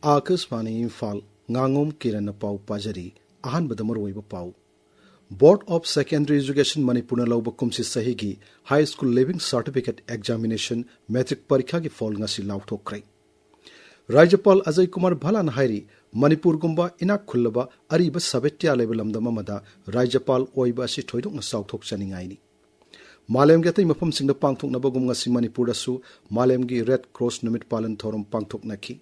Akashvani Imphal Ngangom Kiran Pau Pajari Ahan Badamaroiba Pau Board of Secondary Education Manipur Lauba Kumsi Sahigi High School Living Certificate Examination Metric Parikha ki fall ngasi lauthokrai Rajapal Ajay Kumar Bhalan Hairi Manipur Gumba Inak Khullaba Ariba Sabetya level amdamamada Rajapal Oiba si thoidok na sauthok chaningaini Malem gatai mafam singda pangthok na bagum ngasi Manipur dasu Malem gi Red Cross numit palan thorom pangthok nakhi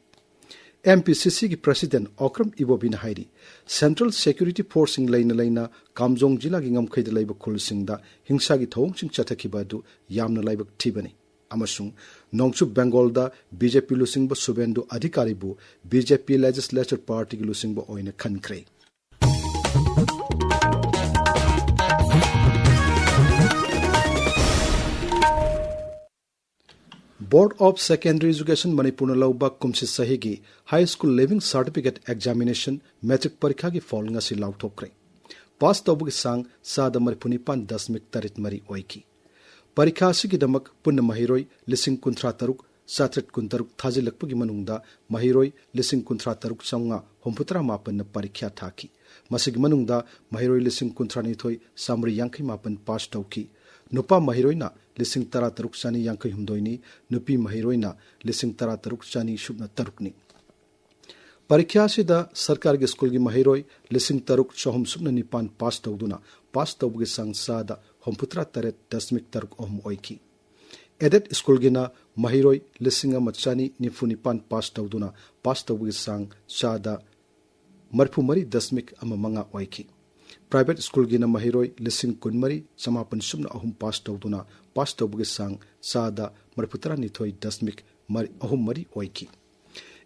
MPCC ki President Okram Ibobin Hairi Central Security Force ing laina Kamjong Jila gi ngamkhaida laiba khulsingda hingsa gi thong sing chathakiba du yamna laiba thibani amasung nongchu Bengal da BJP lusingba Subendu Adhikari bu BJP Legislature Party gi lusingba oina khankre Board of Secondary Education Manipur Lauba Kumsi Sahigi High School Living Certificate Examination Metric Parikha ki fall ngasi lauthokre Pass tawbugi sang sada maripuni pan 10 mari oiki Parikha sigi damak punna mahiroi lising kuntra taruk satret kuntaruk thajilakpagi manungda mahiroi lising kuntra taruk saunga homputra mapan na parikha thaki masigi manungda mahiroi lising kuntra ni thoi samri yankai mapan pass tawki Nupa Mahiroina, Lissing Tara Taruksani Yankai Humdoini, Nupi Mahiroina, Lissing Tara Taruksani Shubna Tarukni. Parikyasi da Sarkar ge School gi Mahiroi, Lissing Taruk Shahum Subna Nipan Pass Tawduna, Pass Tawgi Sang Sada, Homputra Taret Dasmik Taruk Om Oiki. Edet School gina Mahiroi, Lissinga Machani Nifunipan Pass Tawduna, Pass Tawgi Sang Sada, Marpumari Dasmik Amamanga Oiki. Private School gina Mahiroi Lissing Kunmari Samapan Subna Ahum Pass Tawduna Pass Tawbugi Sang Sada Marputra Nithoi Dasmik Mari Ahum Mari Oiki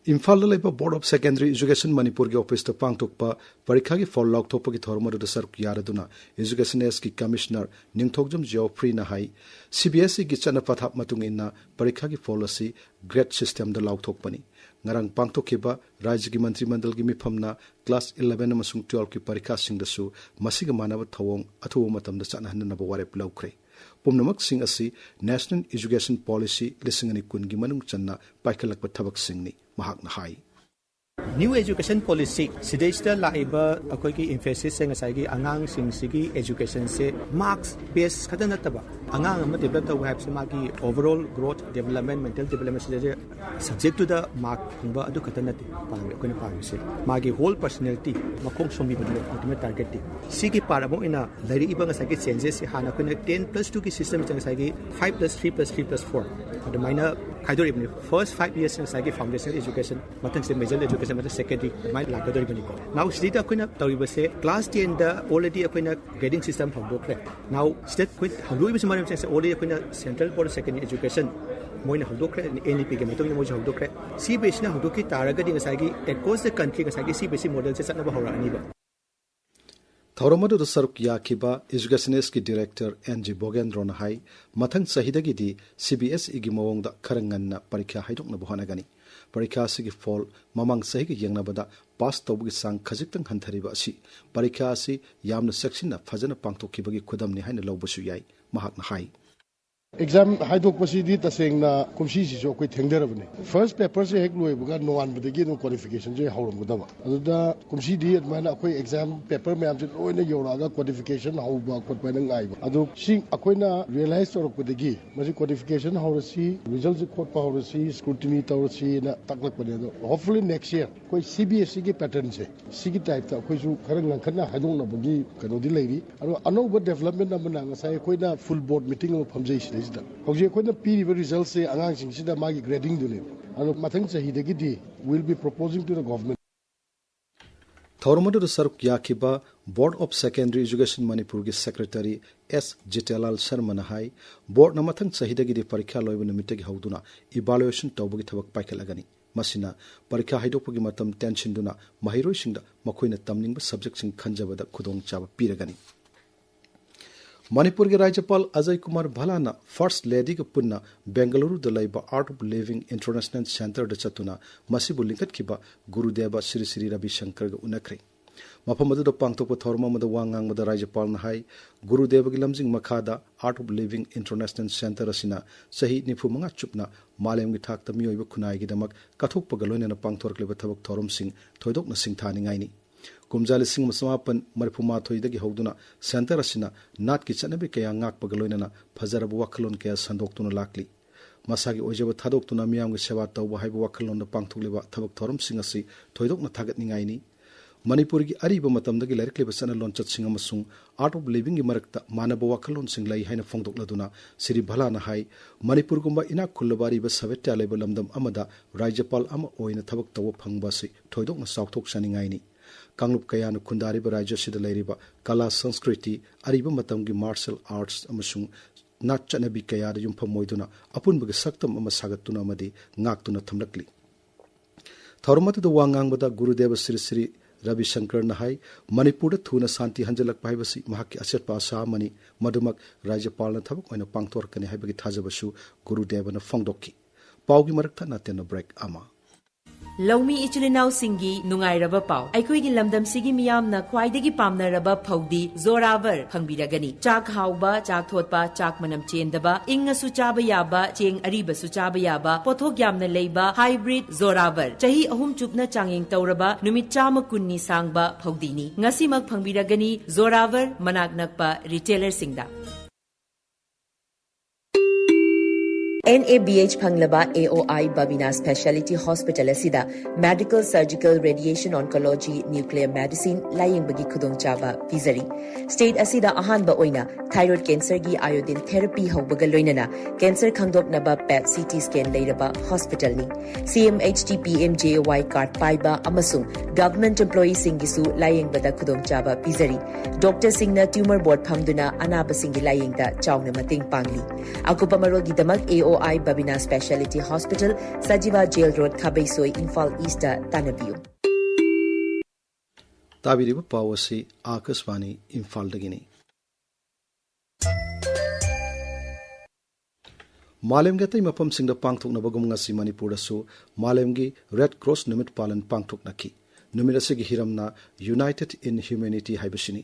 Imphal Laiba Board of Secondary Education Manipur gi office to pangthokpa parikha gi fall lauthokpa gi thormadu da sark yaraduna Education S ki Commissioner Ningthogjam Geoffrey na hai CBSE gi chana pathap matung inna parikha gi fall asi grade system da lauthokpani ngarang pangthokhiba rajya gi mantri mandal gi mifamna class 11 amasung 12 ki parikha singdasu masiga manaba thawong athu matamda chana hanna warep laukre pumnamak sing asi National Education Policy lisingani kun gi manung channa paikhalakpa thabak singni mahakna hai New Education Policy Sidaista laiba akoi ki emphasis se ngasai gi angang sing sigi education se marks based khadana taba angang ama develop the web se magi overall growth development mental development se subject to the mark ba adu khadana ti pang ko ni pang se magi whole personality makong somi ba ultimate target ti sigi paramo ina lairi iba ngasai gi changes se hana ko 10+2 ki system ngasai gi 5+3+3+4 the minor Kaidori first 5 years in Sagi foundational education, matang se major education, matang secondary, my lakadori baniko. Now, state akuna tawib se class 10 da already akuna grading system hangdokre. Now, state quit hangdoi bis maram se already akuna central board of secondary education. Moina hangdokre NEP ke matong mo hangdokre. CBSE na hangdoki taraga ding Sagi across the country Sagi CBSE model se satna ba hora ani ba. Thauramadu da saruk yakiba Education S ki Director NG Bogendron hai mathang sahidagi di CBSE gi mawong da kharangan na parikha haidok na bohanagani parikha si gi fall mamang sahi gi yengna bada pass tawgi sang khajiktang hanthariba asi parikha si yamna section na phajana pangthokhiba gi khudam ni haina lawbasu yai mahakna hai Exam haidok pasidi tasengna kumsi si so koi thengderabne first paper se hek loi buga noan budagi no qualification je hauram budaba aduda kumsi di admana akoi exam paper me amje loina yoraga qualification hauba kot pa nang ai adu sing akoina realize torok budagi masi qualification haurasi results kot pa haurasi scrutiny tawrasi na taklak pade do hopefully next year koi CBSE ki pattern se sigi type ta koi su kharang langkhana haidong na bugi kano di leiri adu anoba development amana ngasai koina full board meeting of phamjai Howji koina piriba results se angang sing sida magi grading dune anu mathang chahidagi di will be proposing to the government Thauramadu saruk yakiba Board of Secondary Education Manipur gi Secretary S Jitelal Sharma na hai board na mathang chahidagi di parikha loiba numitagi hauduna evaluation tawbagi thabak paikhalagani masina parikha haidopagi matam tension duna mahiroi singda makoina tamningba subject sing khanjabada khudong chaba piragani Manipur ke Rajapal Ajay Kumar Bhalana First Lady ke punna Bengaluru dalaiba Art of Living International Center da chatuna masibu linkat kiba Gurudeva Sri Sri Ravi Shankar ga unakre मफम अदुदा पांगथोकपा थौरम अमदा वा ngangbada राज्यपाल hai Gurudeva gi lamjing makhada Art of Living International Center asina sahi 95 chupna malem gi thakta miyoiba khunai gi damak kathokpa galoina pangthorkleba thabak thorum sing thoidokna singthani ngai ni kumjali sing masamapan marphuma thoidagi hoduna center asina nat ki chanabe kaya ngakpa galoina phajarabu wakhalon kaya sandoktuna lakli masagi ojaba thadoktuna miyam gi sewa tawba haiba wakhalon na pangthokleba thabak thorum sing asi thoidokna thagat ni ngai ni Manipuri gi ariba matamdagi larikleba sana lonchat sing amasung Art of Living gi marakta manaba wakhalon sing lai haina phongdokladuna siri bhalana hai Manipur gumba ina khullabari ba savetya leba lamdam amada Rajyapal ama oina thabak tawa phangba si thoidokna sauthok saningai ni Kanglup kayanu khundariba rajya sida lairiba kala sanskriti ariba matamgi martial arts amasung nat chanabi kayada yumpham moiduna apunbagi saktam ama sagatuna amadi ngaktuna thamlakli Thormatu da wangangbada Gurudeva Sri Ravi Shankar Nahai, Manipur Thuna Santi Hanjalak Pivasi, Mahaki Asset Pasa Mani, Madumak, Rajapal Thabak, and a Pangtor Kane Habaki Tazabasu, Guru Devan of Fongdoki. Paugi Marakta Natena break Ama. Lawmi ichilinaw singi nungairaba pau aikoigi lamdam sigi miyamna khwaidagi pamnaraba phawdi zoravar phangbiragani chak hauba chak thotpa chak manam chendaba inga su chaba yaba cheng ariba su chaba yaba pothok yamna leiba hybrid zoravar chahi ahum chupna changeng tawraba numit chama kunni sangba phawdini ngasimak phangbiragani zoravar manak nakpa retailer singda NABH Phanglaba AOI Babina Specialty Hospital asida Medical Surgical Radiation Oncology Nuclear Medicine Laying Bagi Khudong Chaba Pizari State asida ahanba oina thyroid cancer gi iodine therapy haubaga loinana cancer khangdop naba PET CT scan leiraba hospital ni CMHT PMJY card paiba amasung government employee singisu laying bada khudong chaba pizari Dr Singna tumor board phamduna anaba singi laying da chawna mating pangli akupa marol gi damak AOI Babina Specialty Hospital Sajiva Jail Road Khabaisoi Imphal East Tanabiu Tabiriba Pawasi Akaswani Imphal Dagini Malem gatai mapam singda pangthok na bagum ngasi Manipur su Malem gi Red Cross numit palan pangthok naki numit asigi hiramna United in Humanity haibashini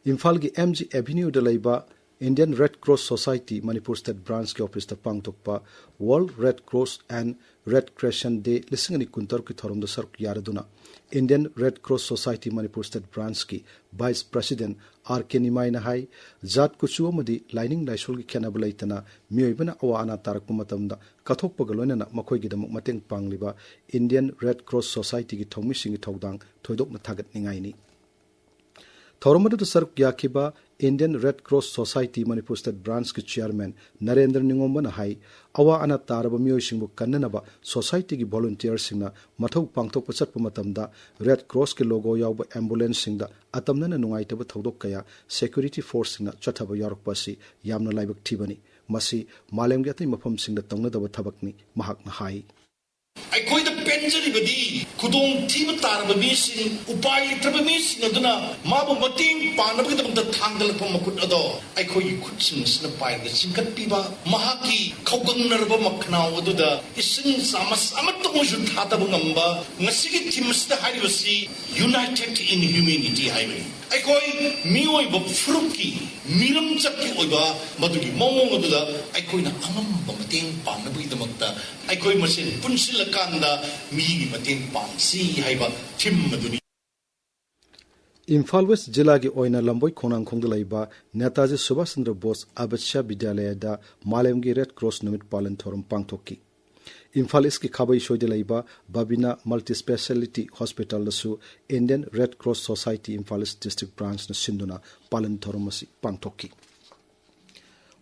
Imphal gi MG Avenue da laiba Indian Red Cross Society Manipur State Branch ke office ta pangthokpa World Red Cross and Red Crescent Day lisingani kuntar ki thorom da sark yaraduna Indian Red Cross Society Manipur State Branch ki Vice President RK Nimai na hai zat kuchu amadi lining laisol ki khenaba leitana mioibana awa ana tarakpa matamda kathokpa galoina na makhoi gi damuk mateng pangliba Indian Red Cross Society ki thongmi singi thogdang thoidok na thagat ningai ni Thoromadu da sark yakiba Indian Red Cross Society Manipur State Branch ki Chairman Narendra Ngangom na hai awa ana taraba miyoi singbu kannanaba society ki volunteers singna mathau pangthok pachatpa matamda Red Cross ki logo yawba ambulance singda atamna na nungaitaba thodok kaya security force singna chathaba yarakpa si yamna laibak thibani masi malem gi atai mafam singda tongna daba thabakni mahak na hai ꯑꯩꯈꯣꯏꯗ ꯄꯦꯟꯖꯔꯤꯕꯗꯤ ꯈꯨꯗꯣꯡꯊꯤꯕ ꯇꯥꯔꯕ ꯃꯤꯁꯤꯡ ꯎꯄꯥꯏ ꯂꯩꯇ꯭ꯔꯕ ꯃꯤꯁꯤꯡ ꯑꯗꯨꯅ ꯃꯥꯕꯨ ꯃꯇꯦꯡ ꯄꯥꯡꯅꯕꯒꯤꯗꯃꯛꯇ ꯊꯥꯡꯒꯠꯂꯛꯄ ꯃꯈꯨꯠ ꯑꯗꯣ ꯑꯩꯈꯣꯏꯒꯤ ꯈꯨꯠꯁꯤꯡ ꯑꯁꯤꯅ ꯄꯥꯏꯔꯒ ꯆꯤꯡꯈꯠꯄꯤꯕ ꯃꯍꯥꯛꯀꯤ ꯈꯧꯒꯪꯅꯔꯕ ꯃꯈꯅꯥꯎ ꯑꯗꯨꯗ ꯏꯁꯤꯡ ꯆꯥꯃꯁ ꯑꯃꯠꯇ ꯑꯣꯏꯁꯨ ꯊꯥꯗꯕ ꯉꯝꯕ ꯉꯁꯤꯒꯤ ꯊꯤꯝ ꯑꯁꯤꯗ ꯍꯥꯏꯔꯤꯕꯁꯤ ꯌꯨꯅꯥꯏꯇꯦꯠ ꯏꯟ ꯍ꯭ꯌꯨꯃꯦꯅꯤꯇꯤ ꯍꯥꯏꯕꯅꯤ ꯑꯩꯈꯣꯏ ꯃꯤꯑꯣꯏꯕ ꯐꯨꯔꯨꯞꯀꯤ ꯃꯤꯔꯝꯆꯠꯀꯤ ꯑꯣꯏꯕ ꯃꯗꯨꯒꯤ ꯃꯑꯣꯡ ꯑꯗꯨꯗ ꯑꯩꯈꯣꯏꯅ ꯑꯉꯝꯕ ꯃꯇꯦꯡ ꯄꯥꯡꯅꯕꯒꯤꯗꯃꯛꯇ ꯑꯩꯈꯣꯏ ꯃꯁꯦꯟ ꯄꯨꯟꯁꯤꯜꯂꯀꯥꯟꯗ ꯃꯤꯒꯤ ꯃꯇꯦꯡ ꯄꯥꯡꯁꯤ ꯍꯥꯏꯕ ꯊꯤꯝ ꯑꯗꯨꯅꯤ Imphal West Jilla gi oina lamboi khonang khongda laiba Netaji Subhash Chandra Bose Abasya Vidyalaya da Malem gi Red Cross numit palan thorum pangthokki Imphal East ki khabai soide laiba Babina Multi Speciality Hospital su Indian Red Cross Society Imphal East District Branch na sinduna palan thorum asi pangthokki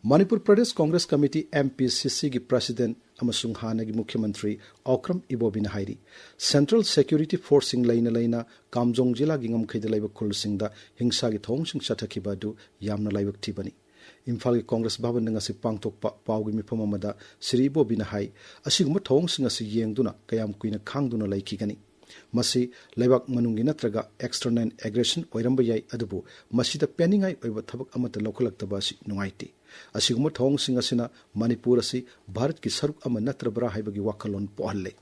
Manipur Pradesh Congress Committee MPCC gi President amasung hanagi Mukhyamantri Okram Ibobina hairi Central Security Forcing laina Kamjong Jilla gi ngamkhaida laiba khulsingda hingsa gi thongsing chathakhiba du yamna laibak thibani Imphal gi Congress Bhavan ngasi pangthokpa pawgi mifam amada Sri Ibobina hai asiguma thongsing asi yengduna kayam kuina khangduna laikhigani masi laibak manungi natraga external aggression oiramba yai adubu masida peningai oiba thabak amata lokalaktaba si nungaiti asiguma thongsing asina Manipur asi Bharat ki saruk ama natrabra haibagi wakalon pohalle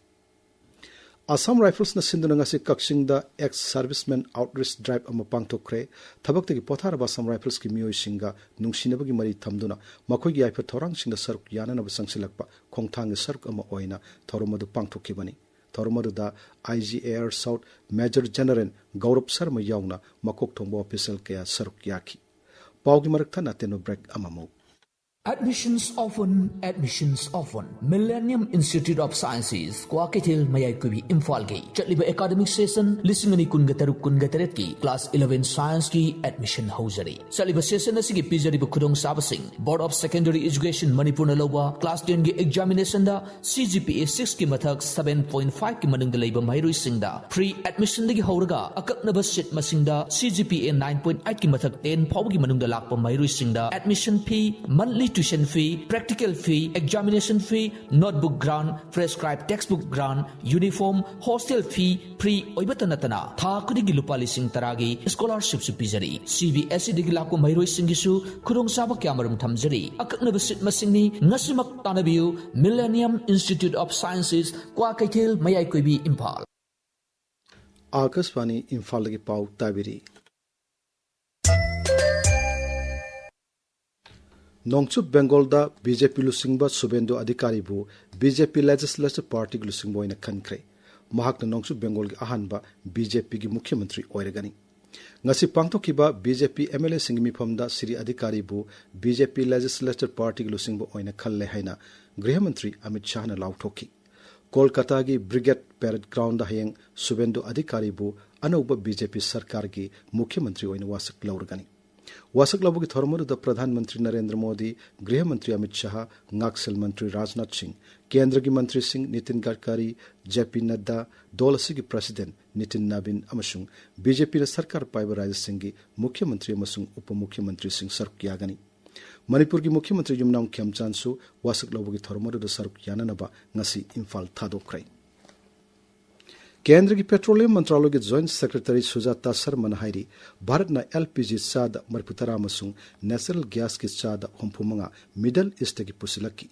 Assam Rifles na sinduna ngasi kakshingda ex servicemen outreach drive ama pangthokre thabak tagi potharaba Assam Rifles ki miyoi singa nungsinabagi mari thamduna makhoi gi aifa thorang singda saruk yana na basangsilakpa khongthang saruk ama oina thoromadu pangthokibani thoromadu da IG Air South Major General Gaurav Sharma yauna makok thongba official kaya saruk yaki paugi marakta na teno break amamu Admissions often. Millennium Institute of Sciences, Kwakethil Mayaykubi Imphal Gay. Chatliba academic session, listening kungataruk kungateret ki, class 11 science ki admission hosari. Chatliba session asigi pizari bukudong sabasing. Board of Secondary Education Manipur Naloba, class 10 ki examination da, CGPA 6 ki mathak 7.5 ki manung dalaiba mahiroy singda. Pre-admission dagi hauraga, akak nabas sit masingda, CGPA 9.8 ki mathak 10 pawagi manung dalakpa mahiroy singda. Admission fee, monthly tuition fee, practical fee, examination fee, notebook grant, prescribed textbook grant, uniform, hostel fee, free oibatanatana. Tha kudigi lupa lising taragi scholarship supizari. CBSE digi lako mairoi singisu kurong sabak yamarum thamjari. Akakna basit masingni ngasimak tanabiu Millennium Institute of Sciences Kwakethil Mayaykubi Imphal. Akaswani Imphal gi pau tabiri. Nongchup Bengal da BJP lusingba Subendo Adhikari bu BJP Legislative Party lusingbo ina khankre mahak na Nongchup Bengal gi ahanba BJP gi Mukhyamantri oiragani ngasi pangthokiba BJP MLA singmi famda Sri Adhikari bu BJP Legislative Party lusingbo oina khalle haina Griha Mantri Amit Shah na lauthoki Kolkata gi Brigade Parade Ground da hayeng Subendo Adhikari bu anauba BJP sarkar gi Mukhyamantri oina wasak laurgani वासक लबुगी थरमरु द प्रधानमंत्री नरेंद्र मोदी गृह मंत्री Amit Shah ngaksil मंत्री राजनाथ सिंह केंद्र की मंत्री सिंह नितिन गडकरी जेपी नड्डा दोलसी की प्रेसिडेंट नितिन नाबिन अमसुंग बीजेपी ने सरकार पाइबा राज्य सिंह की मुख्यमंत्री अमसुंग उप मुख्यमंत्री सिंह सरक यागनी मणिपुर की मुख्यमंत्री युमनाम खेमचांसु वासक लबुगी थरमरु द सरक याननबा ngasi इम्फाल थादोख्रै केंद्र की पेट्रोलियम मंत्रालय के जॉइंट सेक्रेटरी सुजाता शर्मा हाइरी भारत ना एलपीजी चाद मरपुतरा मसुंग नेचुरल गैस की चाद हमफुमंगा मिडल ईस्ट की पुसिलकी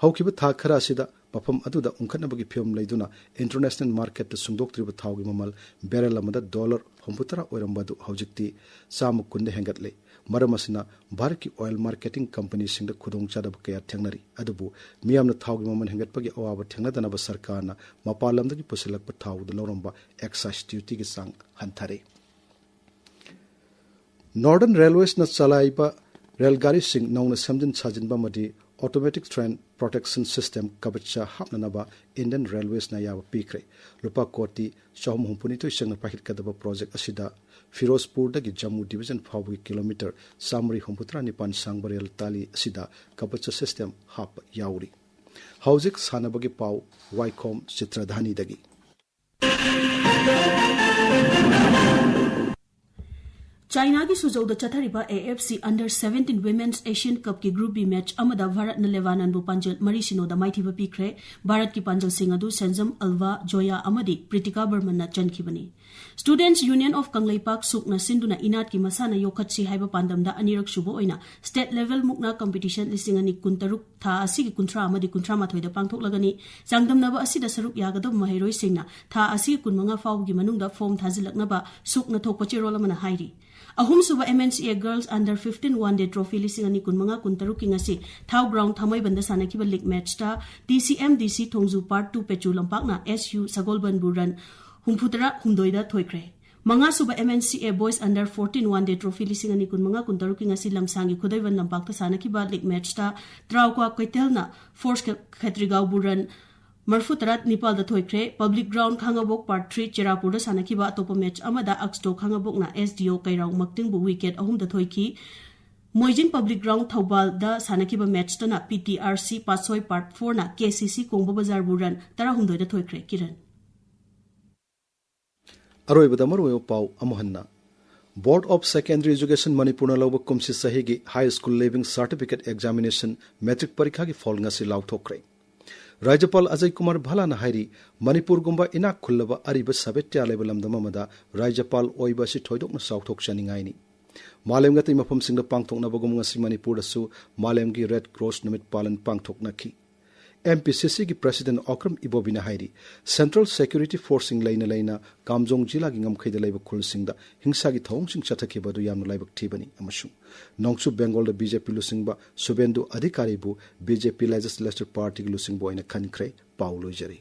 हौकिब था खरा सिदा पफम अदुदा उंखनबगी फिल्म लैदुना इंटरनेशनल मार्केट सुंदोक्त्रिब थावगी ममल बैरल अमदा डॉलर हमपुतरा ओरंबदु हौजिक्ति साम कुंडे हेंगतले मरमसना भारत की ऑयल मार्केटिंग कंपनी सिंग खुदोंग चादब कया थेंगनरी अदुबु मियामना थावगी ममन हेंगतपगी अवाब थेंगनदनब सरकारना मपालमदगी पुसिलकप थावद लौरंबा एक्साइज ड्यूटी की सांग हंथारे नॉर्दर्न रेलवेज न चलाइबा रेलगाड़ी सिंग नौना समजन साजिनबा मदि ऑटोमेटिक ट्रेन प्रोटेक्शन सिस्टम कबचा हापननबा इंडियन रेलवेज न याब पीख्रे लुपा कोटी 432 संग पाहित कदब प्रोजेक्ट असिदा फिरोजपुर दगी जम्मू डिवीजन फावगी किलोमीटर सामरी हमपुत्रा निपान सांगबा रेल ताली असिदा कबचा सिस्टम हाप याउरी हौजिक सानबगी पाव वाइखोम चित्रधानी दगी चाइना की सुजौद चथरिबा AFC under 17 women's Asian cup की ग्रुप बी मैच अमदा भारत ने लेवानन बु पांजल मरीसिनोदा माइथिबा पीख्रे भारत की पांजल सिंह अदु सेंजम अल्वा जोया अमदी प्रीतिका बर्मन ना चनखिबनी स्टूडेंट्स यूनियन ऑफ कंगलेपाक सुकना सिंधुना इनाट की मसाना योखतसी हाइबा पांदमदा अनिरक सुबो ओइना स्टेट लेवल मुकना कंपटीशन लिसिंग अनि कुंतरुक था असिगी कुंथ्रा अमदी कुंथ्रा माथोइदा पांथोकलगनी चांगदमनबा असिदा सरुक यागदब महिरोइ सिंगना था असिगी कुनमंगा फावगी मनुंगदा फॉर्म थाजिलकनबा सुकना थोकपा चेरोल अमना हाइरी अहुम सुबह MNCA girls under 15 one day trophy लिसिंग अनि कुनमंगा कुंतरुक की ngasi थाउ ग्राउंड थामई बंद सानकिबा लीग मैच ता TCMDC थोंजू पार्ट 2 पेचू लंपाकना SU सगोलबन बुरन हुमफुतरा हुमदोइदा थोइख्रे मंगा सुबह MNCA boys under 14 one day trophy लिसिंग अनि कुनमंगा कुंतरुक की ngasi लमसांगी खुदैवन लंपाकता सानकिबा लीग मैच ता त्राउक्वा कैतेलना फोर्स खैत्रिगाव बुरन मरफुतरा निपाल द थोइख्रे पब्लिक ग्राउंड खांगाबोक पार्ट 3 चेरापुर सानकिबा अतोप मैच अमदा अक्सटो खांगाबोकना SDO कैराउ मक्तिंग बु विकेट अहुम द थोइखी मोइजिन पब्लिक ग्राउंड थौबाल द सानकिबा मैच तना PTRC पासोय पार्ट 4 ना KCC कोंगबो बाजार बुरन तरा हुमदोय द थोइख्रे किरण अरोइबदा मरोयो पाउ अमहन्ना board of secondary education Manipur लौब कुमसी सहीगी high school leaving certificate examination matric परीक्षा की फॉल ngasi लाउथोख्रे राज्यपाल अजय कुमार भलाना हाइरी मणिपुर गुम्बा इनाक खुल्लबा अरिबा सबेट्या लेबलमदमदा राज्यपाल ओइबासि थोइदोकना साउथोक चनिंगाइनी मालेमगति मफम सिंगदा पांगथोकना बगुम ngasi मणिपुर दसु मालेमगी रेड क्रॉस निमित पालन पांगथोकनाखी MPCC की प्रेसिडेंट ओक्रम इबोबिना हाइरी सेंट्रल सिक्योरिटी फोर्सिंग लेना कामजोंग जिला की ngमखैदा लेब खुलसिंगदा हिंसा की थौंगसिंग चथखिबदु यामनु लाइबक थीबनी अमसु नोंगसु बेंगोल बीजेपी लुसिंगबा सुबेंदु अधिकारी बु बीजेपी लेजिस्लेटिव पार्टी की लुसिंगबो अइना खनख्रे पाउ लोइजरी।